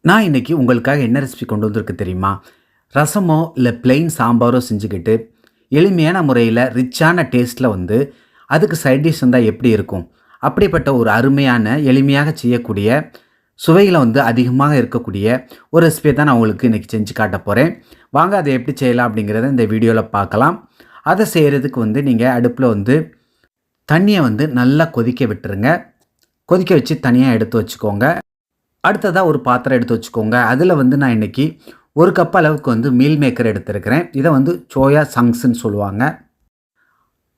நான் இன்னைக்கு உங்களுக்காக என்ன ரெசிபி கொண்டு வந்திருக்கு தெரியுமா? ரசமோ இல்லை பிளெயின் சாம்பாரோ செஞ்சுக்கிட்டு எளிமையான முறையில் ரிச்சான டேஸ்ட்டில் வந்து அதுக்கு சைட் டிஷ் இருந்தால் எப்படி இருக்கும்? அப்படிப்பட்ட ஒரு அருமையான எளிமையாக செய்யக்கூடிய சுவையில் வந்து அதிகமாக இருக்கக்கூடிய ஒரு ரெசிபியை தான் நான் உங்களுக்கு இன்றைக்கி செஞ்சு காட்ட போகிறேன். வாங்க அதை எப்படி செய்யலாம் அப்படிங்கிறத இந்த வீடியோவில் பார்க்கலாம். அதை செய்கிறதுக்கு வந்து நீங்கள் அடுப்பில் வந்து தண்ணியை வந்து நல்லா கொதிக்க விட்டுருங்க. கொதிக்க வச்சு தனியாக எடுத்து வச்சுக்கோங்க. அடுத்ததாக ஒரு பாத்திரம் எடுத்து வச்சுக்கோங்க. அதில் வந்து நான் இன்றைக்கி 1 கப் அளவுக்கு வந்து மீல் மேக்கர் எடுத்துருக்கிறேன். இதை வந்து சோயா சங்க்ஸ்ன்னு சொல்லுவாங்க.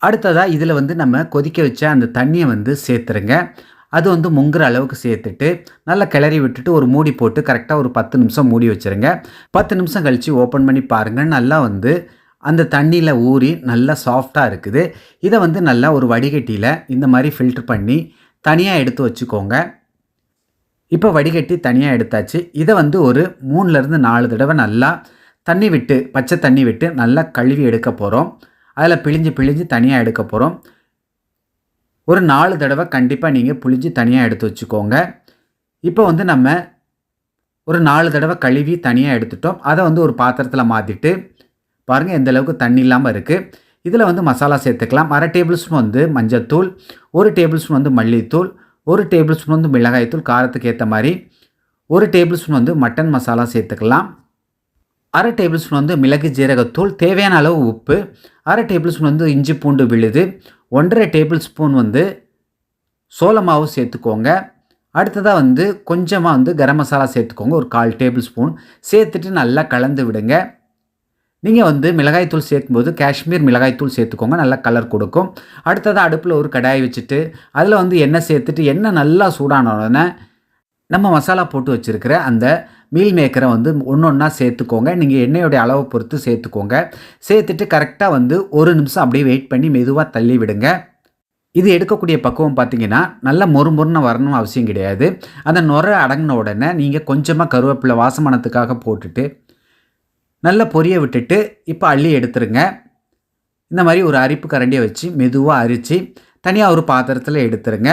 அடுத்ததாக இதில் வந்து நம்ம கொதிக்க வச்ச அந்த தண்ணியை வந்து சேர்த்துருங்க. அது வந்து முங்குற அளவுக்கு சேர்த்துட்டு நல்லா கிளறி விட்டுட்டு ஒரு மூடி போட்டு கரெக்டாக ஒரு 10 நிமிஷம் மூடி வச்சுருங்க. 10 நிமிஷம் கழித்து ஓப்பன் பண்ணி பாருங்கள். நல்லா வந்து அந்த தண்ணியில் ஊறி நல்லா சாஃப்டாக இருக்குது. இதை வந்து நல்லா ஒரு வடிகட்டியில் இந்த மாதிரி ஃபில்ட்ரு பண்ணி தனியாக எடுத்து வச்சுக்கோங்க. இப்போ வடிகட்டி தனியாக எடுத்தாச்சு. இதை வந்து ஒரு 3லேருந்து 4 தடவை நல்லா தண்ணி விட்டு பச்சை தண்ணி விட்டு நல்லா கழுவி எடுக்க போகிறோம். அதில் பிழிஞ்சு தனியாக எடுக்க போகிறோம். ஒரு 4 தடவை கண்டிப்பாக நீங்கள் பிழிஞ்சு தனியாக எடுத்து வச்சுக்கோங்க. இப்போ வந்து நம்ம ஒரு 4 தடவை கழுவி தனியாக எடுத்துட்டோம். அதை வந்து ஒரு பாத்திரத்தில் மாற்றிட்டு பாருங்கள் எந்தளவுக்கு தண்ணி இல்லாமல் இருக்குது. இதில் வந்து மசாலா சேர்த்துக்கலாம். 1/2 டேபிள் ஸ்பூன் வந்து மஞ்சள்தூள், 1 டேபிள் ஸ்பூன் வந்து மல்லித்தூள், 1 டேபிள் ஸ்பூன் வந்து மிளகாய்த்தூள் காரத்துக்கு ஏற்ற மாதிரி, 1 டேபிள் ஸ்பூன் வந்து மட்டன் மசாலா சேர்த்துக்கலாம். 1/2 டேபிள் ஸ்பூன் வந்து மிளகு ஜீரகத்தூள், தேவையான அளவு உப்பு, 1/2 டேபிள் ஸ்பூன் வந்து இஞ்சி பூண்டு விழுது, 1/2 டேபிள் ஸ்பூன் வந்து சோள மாவு சேர்த்துக்கோங்க. அடுத்ததாக வந்து கொஞ்சமாக வந்து கரம் மசாலா சேர்த்துக்கோங்க. ஒரு 1/4 டேபிள் ஸ்பூன் சேர்த்துட்டு நல்லா கலந்து விடுங்க. நீங்கள் வந்து மிளகாய்த்தூள் சேர்க்கும்போது காஷ்மீர் மிளகாய்த்தூள் சேர்த்துக்கோங்க, நல்லா கலர் கொடுக்கும். அடுத்ததாக அடுப்பில் ஒரு கடாய் வச்சுட்டு அதில் வந்து எண்ணெய் சேர்த்துட்டு எண்ணெய் நல்லா சூடான உடனே நம்ம மசாலா போட்டு வச்சுருக்கிற அந்த மீல் மேக்கரை வந்து ஒன்றா சேர்த்துக்கோங்க. நீங்கள் எண்ணெயோடைய அளவை பொறுத்து சேர்த்துக்கோங்க. சேர்த்துட்டு கரெக்டாக வந்து 1 நிமிஷம் அப்படியே வெயிட் பண்ணி மெதுவாக தள்ளி விடுங்க. இது எடுக்கக்கூடிய பக்குவம் பார்த்திங்கன்னா நல்லா மொறுன்னு வரணும் அவசியம் கிடையாது. அந்த நுரை அடங்கின உடனே நீங்கள் கொஞ்சமாக கருவேப்பிலை வாசமானத்துக்காக போட்டுட்டு நல்லா பொரிய விட்டுட்டு இப்போ அள்ளி எடுத்துருங்க. இந்த மாதிரி ஒரு அரிப்பு கரண்டியை வச்சு மெதுவாக அரித்து தனியாக ஒரு பாத்திரத்தில் எடுத்துருங்க.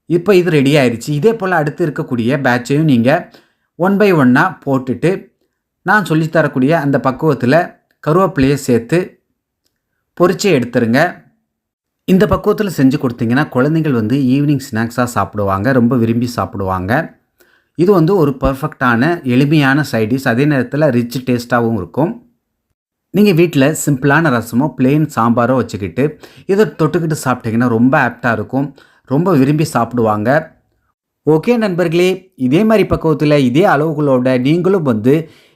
இப்போ இது ரெடி ஆயிடுச்சு. இதே போல் அடுத்து இருக்கக்கூடிய பேட்சையும் நீங்கள் 1 பை 1 போட்டுட்டு நான் சொல்லித்தரக்கூடிய அந்த பக்குவத்தில் கருவேப்பிலையை சேர்த்து பொரிச்சு எடுத்துருங்க. இந்த பக்குவத்தில் செஞ்சு கொடுத்தீங்கன்னா குழந்தைகள் வந்து ஈவினிங் ஸ்நாக்ஸாக சாப்பிடுவாங்க, ரொம்ப விரும்பி சாப்பிடுவாங்க. இது வந்து ஒரு பர்ஃபெக்டான எளிமையான சைட் டிஷ், அதே நேரத்தில் ரிச் டேஸ்ட்டாகவும் இருக்கும். நீங்கள் வீட்டில் சிம்பிளான ரசமோ பிளெயின் சாம்பாரோ வச்சுக்கிட்டு இதை தொட்டுக்கிட்டு சாப்பிட்டீங்கன்னா ரொம்ப ஆப்டாக இருக்கும், ரொம்ப விரும்பி சாப்பிடுவாங்க. ஓகே நண்பர்களே, இதே மாதிரி பக்குவத்தில் இதே அளவுகளோட நீங்களும் வந்து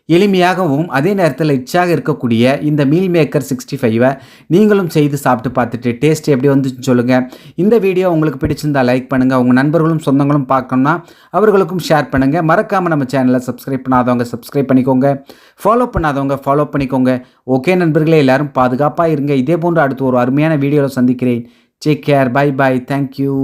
எளிமையாகவும் அதே நேரத்தில் ரிச்சாக இருக்கக்கூடிய இந்த மீல் மேக்கர் 65 நீங்களும் செய்து சாப்பிட்டு பார்த்துட்டு டேஸ்ட் எப்படி வந்துச்சுன்னு சொல்லுங்கள். இந்த வீடியோ உங்களுக்கு பிடிச்சிருந்தால் லைக் பண்ணுங்கள். உங்கள் நண்பர்களும் சொந்தங்களும் பார்க்கணுன்னா அவர்களுக்கும் ஷேர் பண்ணுங்கள். மறக்காமல் நம்ம சேனலை சப்ஸ்கிரைப் பண்ணாதவங்க சப்ஸ்கிரைப் பண்ணிக்கோங்க, ஃபாலோ பண்ணாதவங்க ஃபாலோ பண்ணிக்கோங்க. ஓகே நண்பர்களே, எல்லோரும் பாதுகாப்பாக இருங்க. இதே போன்று அடுத்து ஒரு அருமையான வீடியோவில் சந்திக்கிறேன். Take care, bye bye, thank you.